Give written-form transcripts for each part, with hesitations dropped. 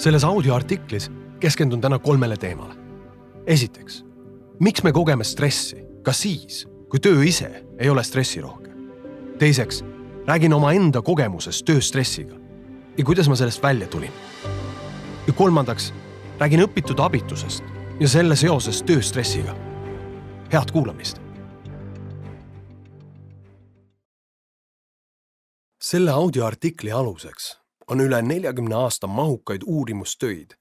Selles audioartiklis keskendun täna 3 teemale. Esiteks, miks me kogeme stressi, ka siis, kui töö ise ei ole stressirohke? Teiseks, räägin oma enda kogemusest tööstressiga ja kuidas ma sellest välja tulin. Ja kolmandaks, räägin õpitud abitusest ja selle seosest tööstressiga. Head kuulamist! Selle audioartikli aluseks on üle 40 aasta mahukaid uurimustöid,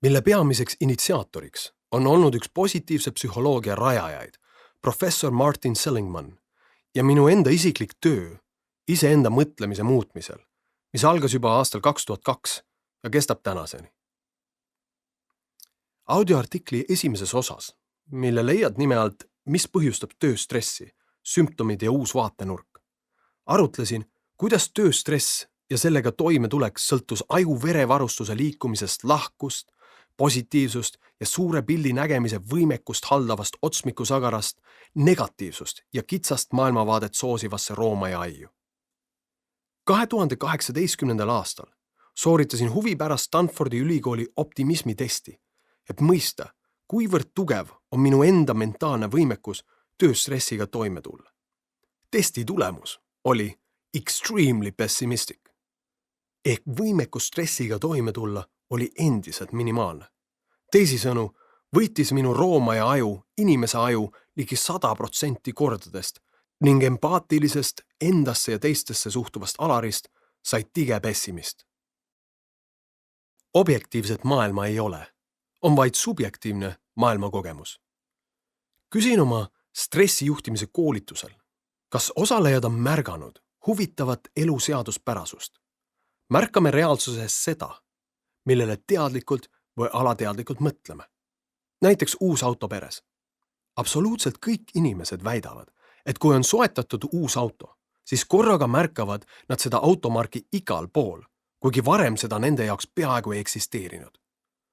mille peamiseks initsiaatoriks on olnud üks positiivse psühholoogia rajajaid, professor Martin Seligman, ja minu enda isiklik töö iseenda mõtlemise muutmisel, mis algas juba aastal 2002 ja kestab tänaseni. Audioartikli esimeses osas, mille leiad nime alt Mis põhjustab tööstressi, sümptomid ja uus vaatenurk, arutlesin, kuidas tööstress ja sellega toimetulek sõltus aju verevarustuse liikumisest lahkust, positiivsust ja suure pildi nägemise võimekust haldavast otsmikusagarast, negatiivsust ja kitsast maailmavaadet soosivasse rooma ja aiu. 2018. aastal sooritasin huvi pärast Stanfordi ülikooli optimismitesti, et mõista, kuivõrd tugev on minu enda mentaalne võimekus tööstressiga toime tulla. Testi tulemus oli extremely pessimistic. Ehk võimekus stressiga toime tulla oli endiselt minimaalne. Teisisõnu, võitis minu rooma ja aju, inimese aju ligi 100% kordadest ning empaatilisest endasse ja teistesse suhtuvast alarist sai tige pessimist. Objektiivset maailma ei ole, on vaid subjektiivne maailmakogemus. Küsin oma stressijuhtimise koolitusel, kas osalejad on märganud huvitavat elu seaduspärasust. Märkame reaalsuses seda, millele teadlikult või alateadlikult mõtleme. Näiteks uus auto peres. Absoluutselt kõik inimesed väidavad, et kui on soetatud uus auto, siis korraga märkavad nad seda automarki igal pool, kuigi varem seda nende jaoks peaaegu ei eksisteerinud.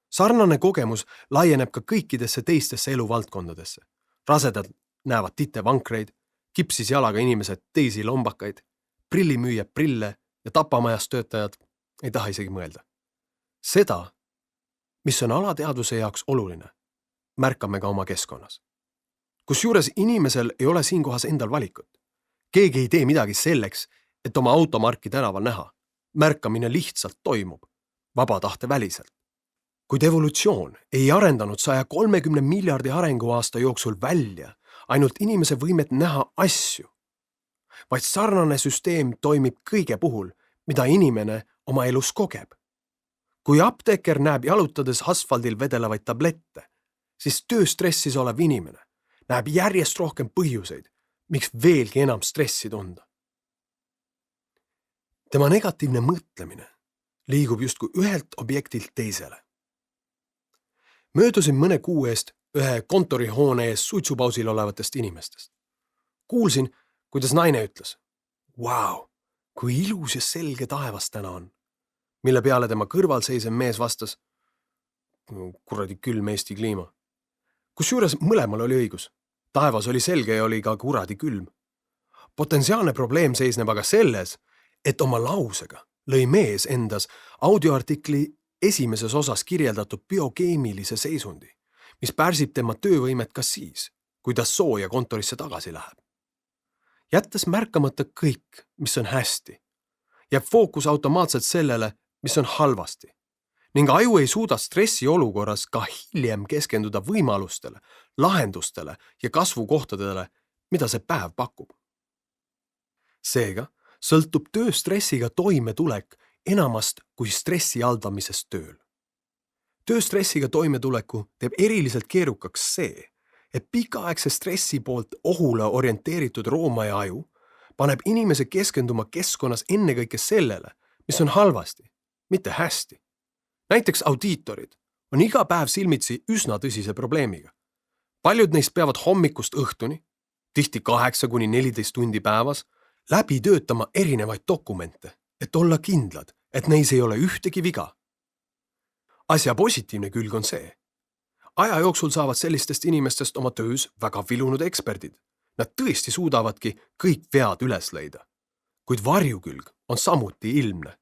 Sarnane kogemus laieneb ka kõikidesse teistesse eluvaldkondadesse. Rasedad näevad titevankreid, kipsis jalaga inimesed teisi lombakaid, prillimüüjad prille ja tapamajas töötajad ei taha isegi mõelda. Seda, mis on alateadvuse jaoks oluline, märkame ka oma keskkonnas. Kusjuures inimesel ei ole siinkohas endal valikut. Keegi ei tee midagi selleks, et oma automarki tänaval näha. Märkamine lihtsalt toimub, vaba tahte väliselt. Kuid evolutsioon ei arendanud 130 miljardi arenguaasta jooksul välja ainult inimese võimet näha asju, vaid sarnane süsteem toimib kõige puhul, mida inimene oma elus kogeb. Kui apteeker näeb jalutades asfaldil vedelevaid tablette, siis tööstressis olev inimene näeb järjest rohkem põhjuseid, miks veelgi enam stressi tunda. Tema negatiivne mõtlemine liigub justkui ühelt objektilt teisele. Möödusin mõne kuu eest ühe kontorihoone ees suitsupausil olevatest inimestest. Kuulsin, kuidas naine ütles, "Vau, kui ilus ja selge taevas täna on." Mille peale tema kõrval seisev mees vastas, "Kuradi külm Eesti kliima." Kusjuures mõlemal oli õigus. Taevas oli selge ja oli ka kuradi külm. Potentsiaalne probleem seisneb aga selles, et oma lausega lõi mees endas audioartikli esimeses osas kirjeldatud biokeemilise seisundi, mis pärsib tema töövõimet ka siis, kui ta sooja kontorisse tagasi läheb. Jättes märkamata kõik, mis on hästi, jääb fookus automaatselt sellele, mis on halvasti, ning aju ei suuda stressi olukorras ka hiljem keskenduda võimalustele, lahendustele ja kasvukohtadele, mida see päev pakub. Seega sõltub tööstressiga toimetulek enamast kui stressi haldamisest tööl. Tööstressiga toimetuleku teeb eriliselt keerukaks see, et pikaaegse stressi poolt ohule orienteeritud rooma ja aju paneb inimese keskenduma keskkonnas ennekõike sellele, mis on halvasti, mitte hästi. Näiteks audiitorid on iga päev silmitsi üsna tõsise probleemiga. Paljud neist peavad hommikust õhtuni, tihti 8–14 tundi päevas, läbi töötama erinevaid dokumente, et olla kindlad, et neis ei ole ühtegi viga. Asja positiivne külg on see. Aja jooksul saavad sellistest inimestest oma töös väga vilunud eksperdid. Nad tõesti suudavadki kõik vead üles leida. Kuid varjukülg on samuti ilmne.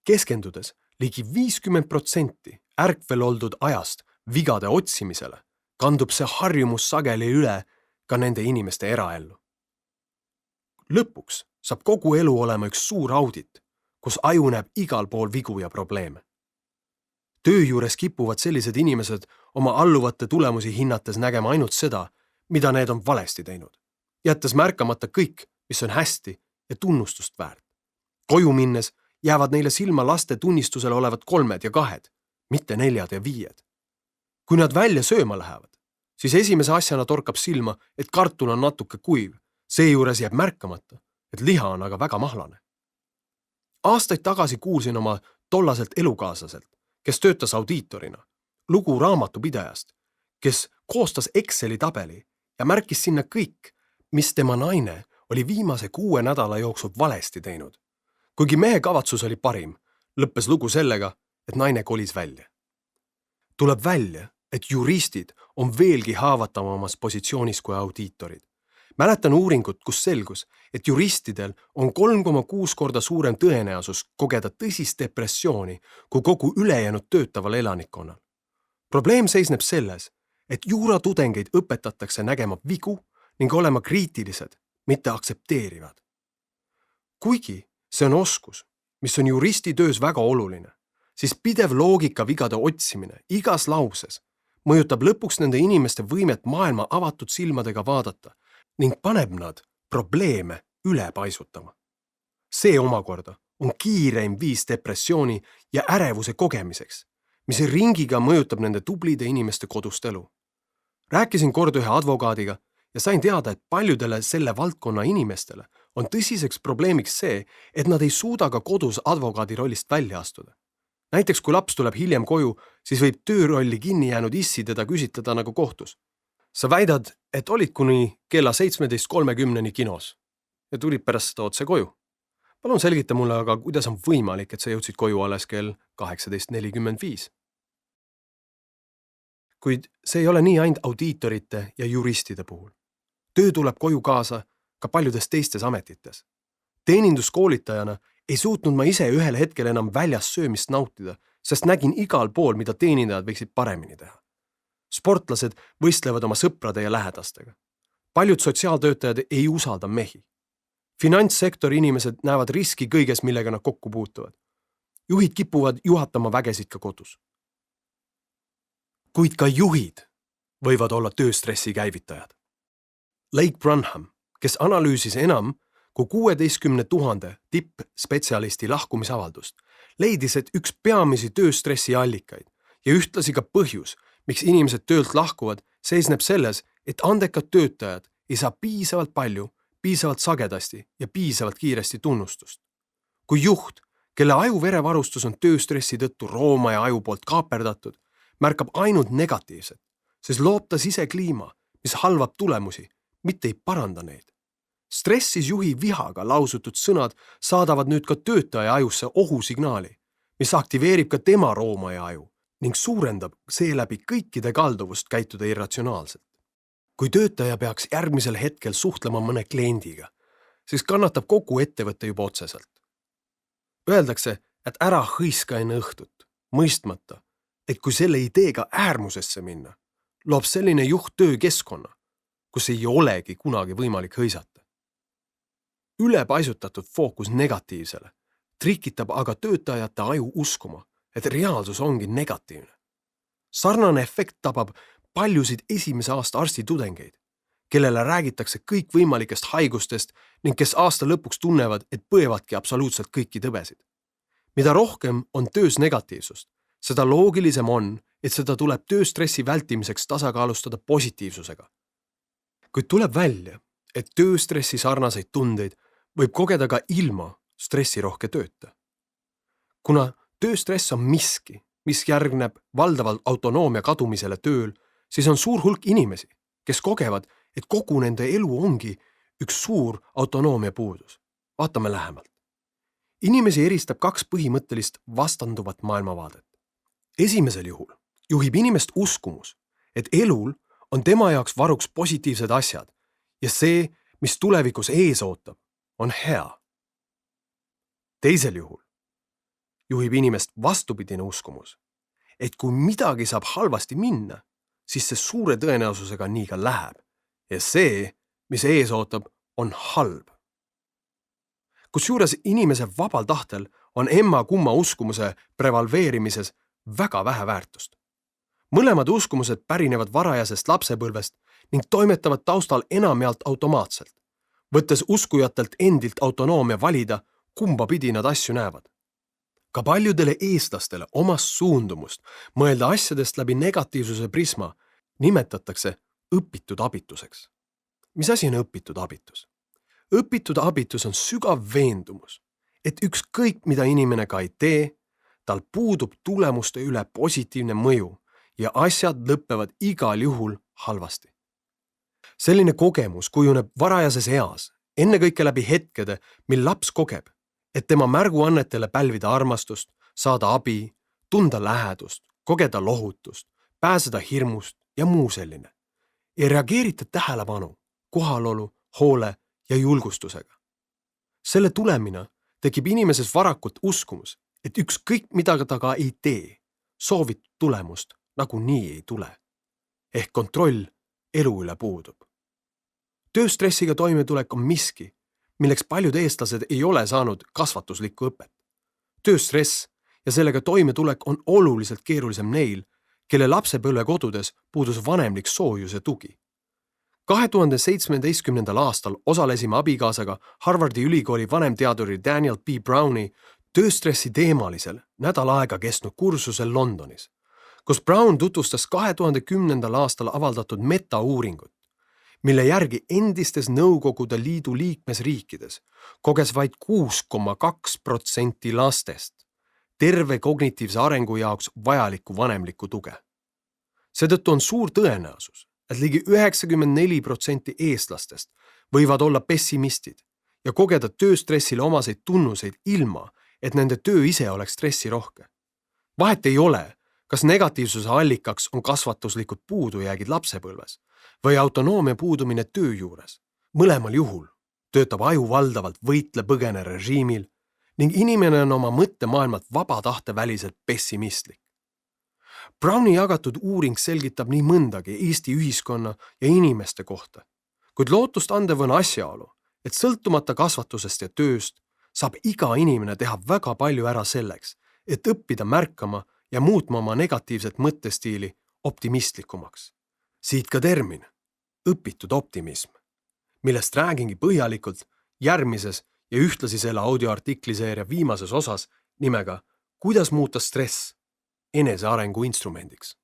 Keskendudes ligi 50% ärkvel oldud ajast vigade otsimisele kandub see harjumus sageli üle ka nende inimeste eraellu. Lõpuks saab kogu elu olema üks suur audit, kus aju näeb igal pool vigu ja probleeme. Töö juures kipuvad sellised inimesed oma alluvate tulemusi hinnates nägema ainult seda, mida need on valesti teinud, jättes märkamata kõik, mis on hästi ja tunnustust väärt. Koju minnes jäävad neile silma laste tunnistusel olevad 3 ja 2, mitte 4 ja 5. Kui nad välja sööma lähevad, siis esimese asjana torkab silma, et kartul on natuke kuiv. Seejuures jääb märkamata, et liha on aga väga mahlane. Aastaid tagasi kuulsin oma tollaselt elukaaslaselt, kes töötas audiitorina, lugu raamatupidajast, kes koostas Exceli tabeli ja märkis sinna kõik, mis tema naine oli viimase 6 nädala jooksul valesti teinud. Kuigi mehe kavatsus oli parim, lõppes lugu sellega, et naine kolis välja. Tuleb välja, et juristid on veelgi haavatavamas positsioonis kui audiitorid. Mäletan uuringut, kus selgus, et juristidel on 3,6 korda suurem tõenäosus kogeda tõsist depressiooni kui kogu ülejäänud töötaval elanikkonnal. Probleem seisneb selles, et juuratudengeid õpetatakse nägema vigu ning olema kriitilised, mitte aktsepteerivad. Kuigi see on oskus, mis on juristi töös väga oluline, siis pidev loogika vigade otsimine igas lauses mõjutab lõpuks nende inimeste võimet maailma avatud silmadega vaadata ning paneb nad probleeme üle paisutama. See omakorda on kiireim viis depressiooni ja ärevuse kogemiseks, mis ringiga mõjutab nende tublide inimeste kodust elu. Rääkisin kord ühe advokaadiga ja sain teada, et paljudele selle valdkonna inimestele on tõsiseks probleemiks see, et nad ei suuda ka kodus advokaadi rollist välja astuda. Näiteks kui laps tuleb hiljem koju, siis võib töörolli kinni jäänud issi teda küsitleda nagu kohtus. Sa väidad, et olid kuni kella 17:30 kinos ja tulid pärast seda otse koju. Palun selgita mulle aga, kuidas on võimalik, et sa jõudsid koju alles kell 18:45. Kuid see ei ole nii ainult audiitorite ja juristide puhul. Töö tuleb koju kaasa ka paljudes teistes ametites. Teeninduskoolitajana ei suutnud ma ise ühel hetkel enam väljas söömist nautida, sest nägin igal pool, mida teenindajad võiksid paremini teha. Sportlased võistlevad oma sõprade ja lähedastega. Paljud sotsiaaltöötajad ei usalda mehi. Finantssektori inimesed näevad riski kõiges, millega nad kokku puutuvad. Juhid kipuvad juhatama vägesid ka kodus. Kuid ka juhid võivad olla tööstressi käivitajad. Lake Brunham, kes analüüsis enam kui 16 000 tippspetsialisti lahkumisavaldust, leidis, et üks peamisi tööstressi allikaid ja ühtlasi ka põhjus, miks inimesed töölt lahkuvad, seisneb selles, et andekad töötajad ei saa piisavalt palju, piisavalt sagedasti ja piisavalt kiiresti tunnustust. Kui juht, kelle aju-verevarustus on tööstressi tõttu rooma ja aju poolt kaaperdatud, märkab ainult negatiivset, siis loob ta sisekliima, mis halvab tulemusi, mitte ei paranda neid. Stressis juhi vihaga lausutud sõnad saadavad nüüd ka töötaja ajusse ohusignaali, mis aktiveerib ka tema rooma ja aju ning suurendab seeläbi kõikide kalduvust käituda irratsionaalselt. Kui töötaja peaks järgmisel hetkel suhtlema mõne kliendiga, siis kannatab kogu ettevõte juba otseselt. Öeldakse, et ära hõiska enne õhtut, mõistmata, et kui selle ideega äärmusesse minna, loob selline juht töökeskkonna, kus ei olegi kunagi võimalik hõisata. Ülepaisutatud fookus negatiivsele trikitab aga töötajate aju uskuma, et reaalsus ongi negatiivne. Sarnane efekt tabab paljusid esimese aasta arstitudengeid, kellele räägitakse kõikvõimalikest haigustest ning kes aasta lõpuks tunnevad, et põevadki absoluutselt kõiki tõbesid. Mida rohkem on töös negatiivsust, seda loogilisem on, et seda tuleb tööstressi vältimiseks tasakaalustada positiivsusega. Kuid tuleb välja, et tööstressi sarnaseid tundeid võib kogeda ka ilma stressirohke tööta. Kuna tööstress on miski, mis järgneb valdavalt autonoomia kadumisele tööl, siis on suur hulk inimesi, kes kogevad, et kogu nende elu ongi üks suur autonoomia puudus. Vaatame lähemalt. Inimesi eristab 2 põhimõttelist vastanduvat maailmavaadet. Esimesel juhul juhib inimest uskumus, et elul on tema jaoks varuks positiivsed asjad ja see, mis tulevikus ees ootab, on hea. Teisel juhul juhib inimest vastupidine uskumus, et kui midagi saab halvasti minna, siis see suure tõenäosusega nii ka läheb. Ja see, mis ees ootab, on halb. Kusjuures inimese vabal tahtel on emma-kumma uskumuse prevalveerimises väga vähe väärtust. Mõlemad uskumused pärinevad varajasest lapsepõlvest ning toimetavad taustal enamjaolt automaatselt, võttes uskujatelt endilt autonoomia valida, kumba pidi nad asju näevad. Ka paljudele eestlastele omast suundumust mõelda asjadest läbi negatiivsuse prisma nimetatakse õpitud abituseks. Mis asi on õpitud abitus? Õpitud abitus on sügav veendumus, et ükskõik mida inimene ka ei tee, tal puudub tulemuste üle positiivne mõju ja asjad lõppevad igal juhul halvasti. Selline kogemus kujuneb varajases eas, ennekõike läbi hetkede, mil laps kogeb, et tema märguannetele pälvida armastust, saada abi, tunda lähedust, kogeda lohutust, pääseda hirmust ja muu selline. Ja reageerita tähelepanu, kohalolu, hoole ja julgustusega. Selle tulemina tekib inimeses varakult uskumus, et ükskõik mida ta ka ei tee, soovitud tulemust nagunii ei tule. Ehk kontroll elu üle puudub. Tööstressiga toimetulek on miski, milleks paljud eestlased ei ole saanud kasvatuslikku õpet. Tööstress ja sellega toimetulek on oluliselt keerulisem neil, kelle lapsepõlve kodudes puudus vanemlik soojus ja tugi. 2017. aastal osalesime abikaasaga Harvardi ülikooli vanemteaduri Daniel P. Browni tööstressi teemalisel nädal aega kestnud kursusel Londonis, kus Brown tutvustas 2010. aastal avaldatud meta-uuringut, mille järgi endistes Nõukogude Liidu liikmesriikides koges vaid 6,2% lastest terve kognitiivse arengu jaoks vajalikku vanemlikku tuge. Seetõttu on suur tõenäosus, et ligi 94% eestlastest võivad olla pessimistid ja kogeda tööstressile omaseid tunnuseid ilma, et nende töö ise oleks stressirohke. Vahet ei ole, kas negatiivsuse allikaks on kasvatuslikud puudujäägid lapsepõlves või autonoomia puudumine töö juures. Mõlemal juhul töötab aju valdavalt võitle-põgene režiimil ning inimene on oma mõttemaailmalt vaba tahte väliselt pessimistlik. Browni jagatud uuring selgitab nii mõndagi Eesti ühiskonna ja inimeste kohta, kuid lootust andev on asjaolu, et sõltumata kasvatusest ja tööst saab iga inimene teha väga palju ära selleks, et õppida märkama ja muutma oma negatiivset mõttestiili optimistlikumaks. Siit ka termin, õpitud optimism, millest räägingi põhjalikult järgmises ja ühtlasi selle audioartikliseeria viimases osas nimega Kuidas muuta stress enesearengu instrumendiks.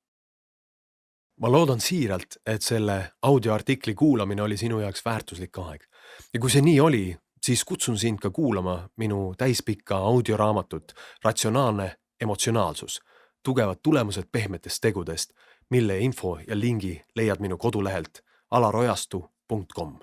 Ma loodan siiralt, et selle audioartikli kuulamine oli sinu jaoks väärtuslik aeg. Ja kui see nii oli, siis kutsun sind ka kuulama minu täispikka audioraamatut Ratsionaalne emotsionaalsus, tugevad tulemused pehmetest tegudest, mille info ja lingi leiad minu kodulehelt alarojastu.com.